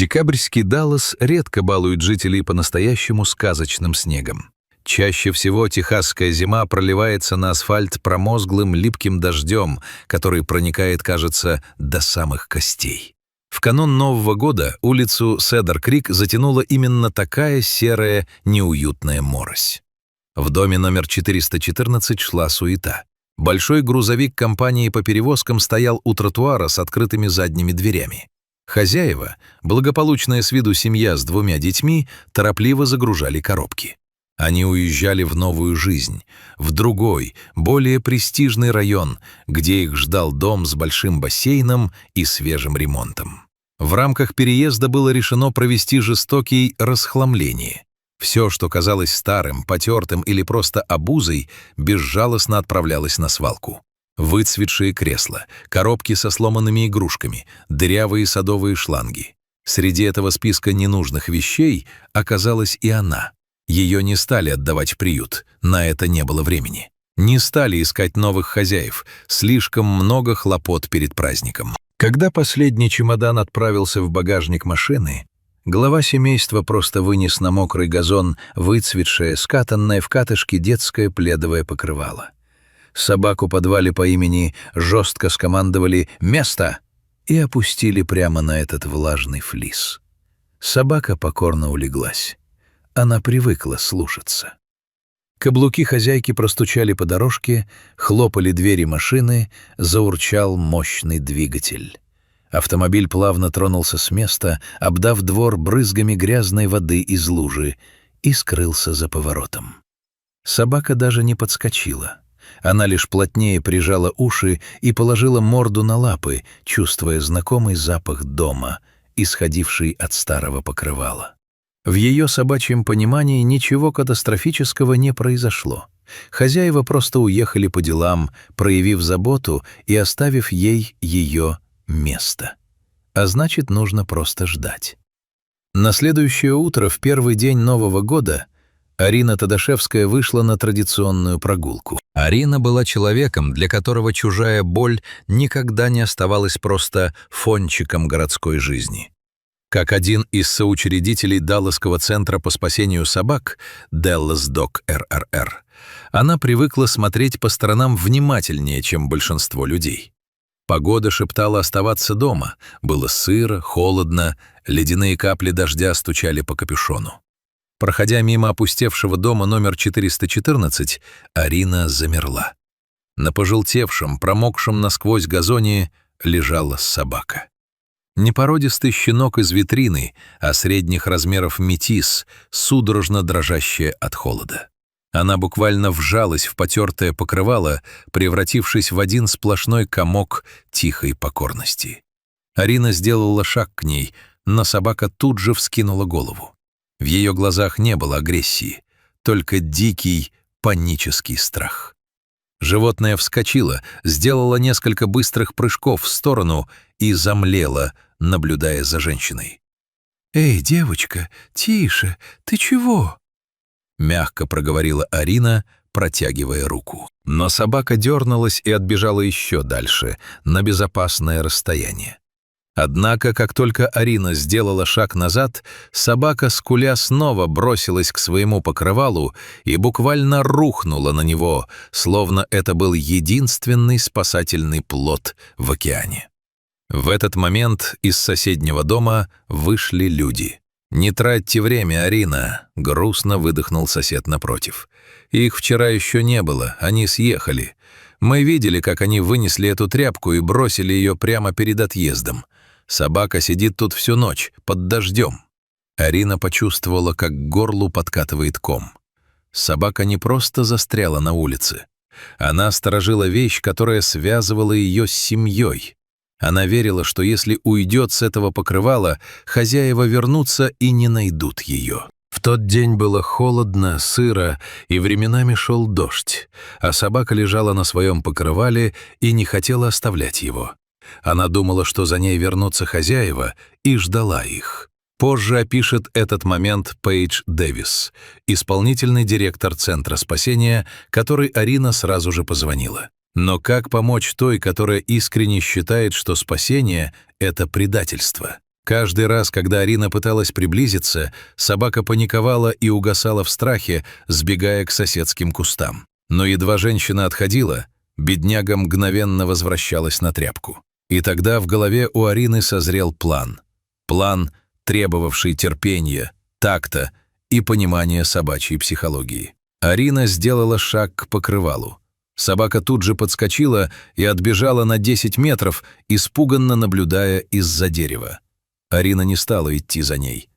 Декабрьский Даллас редко балует жителей по-настоящему сказочным снегом. Чаще всего техасская зима проливается на асфальт промозглым липким дождем, который проникает, кажется, до самых костей. В канун Нового года улицу Седар-Крик затянула именно такая серая, неуютная морось. В доме номер 414 шла суета. Большой грузовик компании по перевозкам стоял у тротуара с открытыми задними дверями. Хозяева, благополучная с виду семья с 2 детьми, торопливо загружали коробки. Они уезжали в новую жизнь, в другой, более престижный район, где их ждал дом с большим бассейном и свежим ремонтом. В рамках переезда было решено провести жестокий расхламление. Все, что казалось старым, потертым или просто обузой, безжалостно отправлялось на свалку. Выцветшие кресла, коробки со сломанными игрушками, дырявые садовые шланги. Среди этого списка ненужных вещей оказалась и она. Ее не стали отдавать в приют, на это не было времени. Не стали искать новых хозяев, слишком много хлопот перед праздником. Когда последний чемодан отправился в багажник машины, глава семейства просто вынес на мокрый газон выцветшее, скатанное в катышки детское пледовое покрывало. Собаку подвали по имени жестко скомандовали «Место!» и опустили прямо на этот влажный флис. Собака покорно улеглась. Она привыкла слушаться. Каблуки хозяйки простучали по дорожке, хлопали двери машины, заурчал мощный двигатель. Автомобиль плавно тронулся с места, обдав двор брызгами грязной воды из лужи, и скрылся за поворотом. Собака даже не подскочила. Она лишь плотнее прижала уши и положила морду на лапы, чувствуя знакомый запах дома, исходивший от старого покрывала. В ее собачьем понимании ничего катастрофического не произошло. Хозяева просто уехали по делам, проявив заботу и оставив ей ее место. А значит, нужно просто ждать. На следующее утро, в первый день Нового года, Арина Тадашевская вышла на традиционную прогулку. Арина была человеком, для которого чужая боль никогда не оставалась просто фончиком городской жизни. Как один из соучредителей Далласского центра по спасению собак, Dallas Dog RRR, она привыкла смотреть по сторонам внимательнее, чем большинство людей. Погода шептала оставаться дома, было сыро, холодно, ледяные капли дождя стучали по капюшону. Проходя мимо опустевшего дома номер 414, Арина замерла. На пожелтевшем, промокшем насквозь газоне лежала собака. Непородистый щенок из витрины, а средних размеров метис, судорожно дрожащая от холода. Она буквально вжалась в потертое покрывало, превратившись в один сплошной комок тихой покорности. Арина сделала шаг к ней, но собака тут же вскинула голову. В ее глазах не было агрессии, только дикий, панический страх. Животное вскочило, сделало несколько быстрых прыжков в сторону и замлело, наблюдая за женщиной. «Эй, девочка, тише, ты чего?» Мягко проговорила Арина, протягивая руку. Но собака дернулась и отбежала еще дальше, на безопасное расстояние. Однако, как только Арина сделала шаг назад, собака, скуля, снова бросилась к своему покрывалу и буквально рухнула на него, словно это был единственный спасательный плот в океане. В этот момент из соседнего дома вышли люди. «Не тратьте время, Арина», — грустно выдохнул сосед напротив. «Их вчера еще не было, они съехали. Мы видели, как они вынесли эту тряпку и бросили ее прямо перед отъездом. Собака сидит тут всю ночь, под дождем». Арина почувствовала, как к горлу подкатывает ком. Собака не просто застряла на улице. Она сторожила вещь, которая связывала ее с семьей. Она верила, что если уйдет с этого покрывала, хозяева вернутся и не найдут ее. В тот день было холодно, сыро, и временами шел дождь, а собака лежала на своем покрывале и не хотела оставлять его. Она думала, что за ней вернутся хозяева, и ждала их. Позже опишет этот момент Пейдж Дэвис, исполнительный директор Центра спасения, которой Арина сразу же позвонила. Но как помочь той, которая искренне считает, что спасение — это предательство? Каждый раз, когда Арина пыталась приблизиться, собака паниковала и угасала в страхе, сбегая к соседским кустам. Но едва женщина отходила, бедняга мгновенно возвращалась на тряпку. И тогда в голове у Арины созрел план. План, требовавший терпения, такта и понимания собачьей психологии. Арина сделала шаг к покрывалу. Собака тут же подскочила и отбежала на 10 метров, испуганно наблюдая из-за дерева. Арина не стала идти за ней.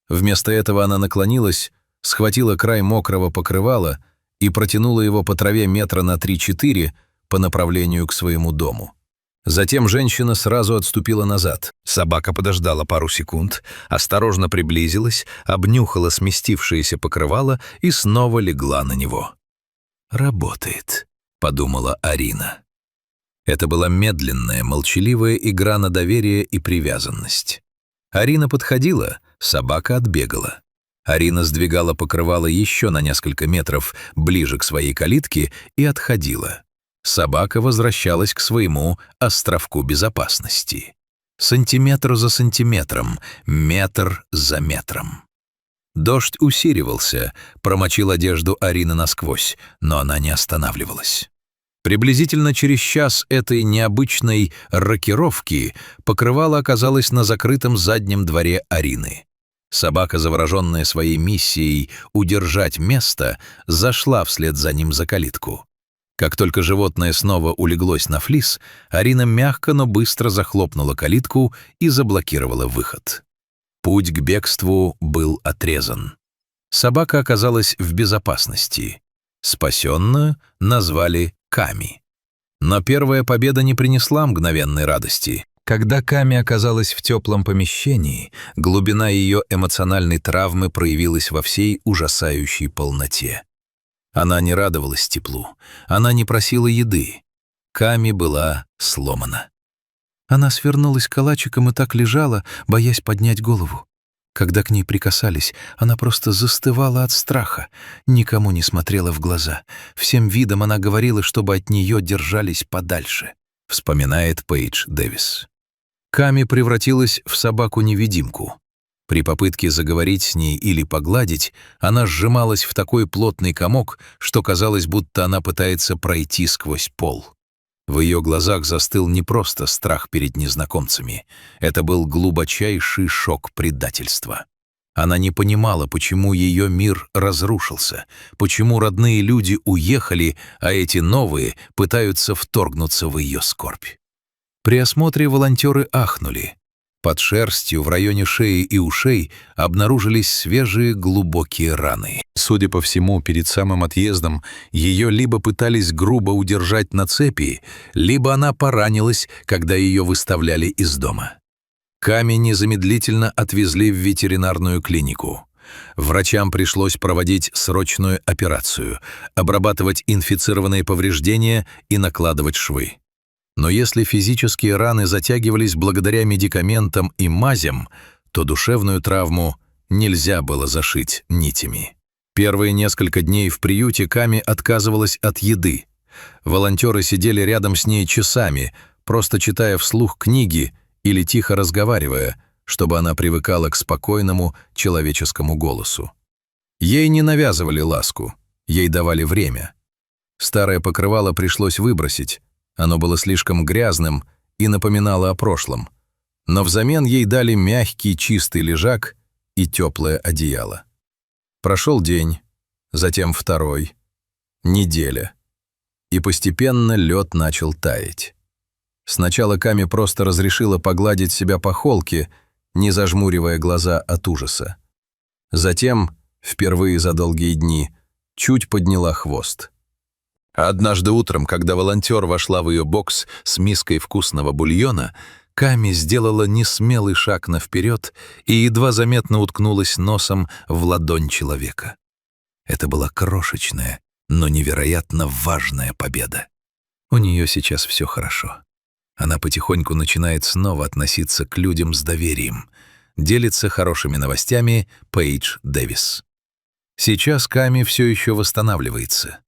Вместо этого она наклонилась, схватила край мокрого покрывала и протянула его по траве метра на 3-4 по направлению к своему дому. Затем женщина сразу отступила назад. Собака подождала пару секунд, осторожно приблизилась, обнюхала сместившееся покрывало и снова легла на него. «Работает», — подумала Арина. Это была медленная, молчаливая игра на доверие и привязанность. Арина подходила, собака отбегала. Арина сдвигала покрывало еще на несколько метров ближе к своей калитке и отходила. Собака возвращалась к своему островку безопасности. Сантиметр за сантиметром, метр за метром. Дождь усиливался, промочил одежду Арины насквозь, но она не останавливалась. Приблизительно через час этой необычной рокировки покрывало оказалось на закрытом заднем дворе Арины. Собака, завороженная своей миссией удержать место, зашла вслед за ним за калитку. Как только животное снова улеглось на флис, Арина мягко, но быстро захлопнула калитку и заблокировала выход. Путь к бегству был отрезан. Собака оказалась в безопасности. Спасенную назвали Ками. Но первая победа не принесла мгновенной радости. Когда Ками оказалась в теплом помещении, глубина ее эмоциональной травмы проявилась во всей ужасающей полноте. Она не радовалась теплу, она не просила еды. Ками была сломана. Она свернулась калачиком и так лежала, боясь поднять голову. Когда к ней прикасались, она просто застывала от страха, никому не смотрела в глаза. Всем видом она говорила, чтобы от нее держались подальше, вспоминает Пейдж Дэвис. Ками превратилась в собаку-невидимку. При попытке заговорить с ней или погладить, она сжималась в такой плотный комок, что казалось, будто она пытается пройти сквозь пол. В ее глазах застыл не просто страх перед незнакомцами. Это был глубочайший шок предательства. Она не понимала, почему ее мир разрушился, почему родные люди уехали, а эти новые пытаются вторгнуться в ее скорбь. При осмотре волонтеры ахнули. Под шерстью в районе шеи и ушей обнаружились свежие глубокие раны. Судя по всему, перед самым отъездом ее либо пытались грубо удержать на цепи, либо она поранилась, когда ее выставляли из дома. Ками незамедлительно отвезли в ветеринарную клинику. Врачам пришлось проводить срочную операцию, обрабатывать инфицированные повреждения и накладывать швы. Но если физические раны затягивались благодаря медикаментам и мазям, то душевную травму нельзя было зашить нитями. Первые несколько дней в приюте Ками отказывалась от еды. Волонтеры сидели рядом с ней часами, просто читая вслух книги или тихо разговаривая, чтобы она привыкала к спокойному человеческому голосу. Ей не навязывали ласку, ей давали время. Старое покрывало пришлось выбросить. Оно было слишком грязным и напоминало о прошлом. Но взамен ей дали мягкий чистый лежак и теплое одеяло. Прошел день, затем второй, неделя. И постепенно лед начал таять. Сначала Ками просто разрешила погладить себя по холке, не зажмуривая глаза от ужаса. Затем, впервые за долгие дни, чуть подняла хвост. Однажды утром, когда волонтер вошла в ее бокс с миской вкусного бульона, Ками сделала несмелый шаг навперед и едва заметно уткнулась носом в ладонь человека. Это была крошечная, но невероятно важная победа. У нее сейчас все хорошо. Она потихоньку начинает снова относиться к людям с доверием. Делится хорошими новостями Пейдж Дэвис. Сейчас Ками все еще восстанавливается.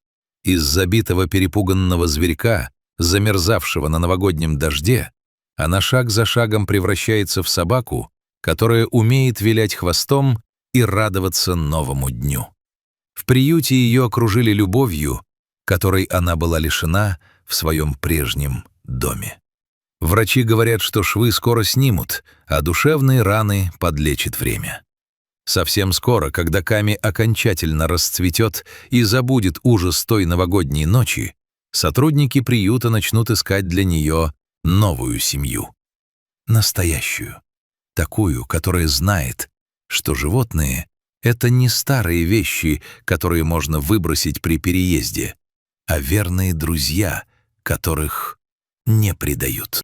Из забитого перепуганного зверька, замерзавшего на новогоднем дожде, она шаг за шагом превращается в собаку, которая умеет вилять хвостом и радоваться новому дню. В приюте ее окружили любовью, которой она была лишена в своем прежнем доме. Врачи говорят, что швы скоро снимут, а душевные раны подлечит время. Совсем скоро, когда Ками окончательно расцветет и забудет ужас той новогодней ночи, сотрудники приюта начнут искать для нее новую семью. Настоящую. Такую, которая знает, что животные — это не старые вещи, которые можно выбросить при переезде, а верные друзья, которых не предают.